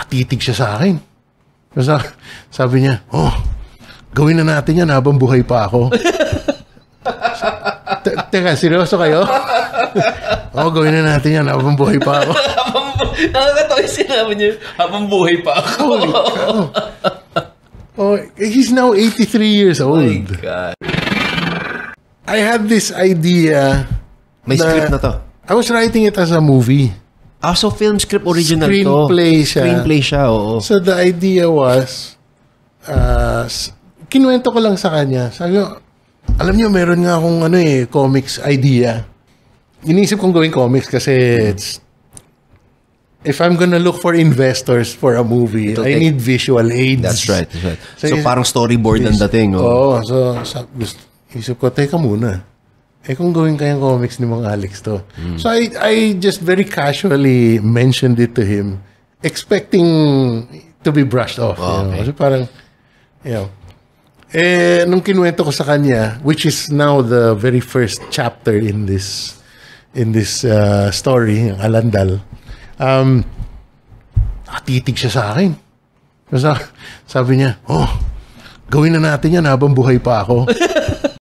Nakatitig siya sa akin. Sabi niya, oh, gawin na natin yan habang buhay pa ako. Teka, seryoso kayo? Oh, gawin na natin yan habang buhay pa ako. Nakakatawa yung sinabi niya, habang buhay pa ako. Holy cow. Oh, he's now 83 years old. Oh my God. I had this idea. May script na to. I was writing it as a movie. So film script original Screenplay to. siya. Screenplay siya, oo. So the idea was, kinuwento ko lang sa kanya. Sabi ko, alam niyo, meron nga akong comics idea. Inisip kong gawing comics kasi if I'm gonna look for investors for a movie, I need visual aids. That's right. So parang storyboard ang dating. Oo. So isip ko, teka muna. Kung gawin kayang comics ni Mang Alex to. So I just very casually mentioned it to him, expecting to be brushed off. Okay. So parang, nung kinuwento ko sa kanya, which is now the very first chapter in this story, ang Alandal, nakatitig siya sa akin. Sabi niya, oh, gawin na natin yan habang buhay pa ako.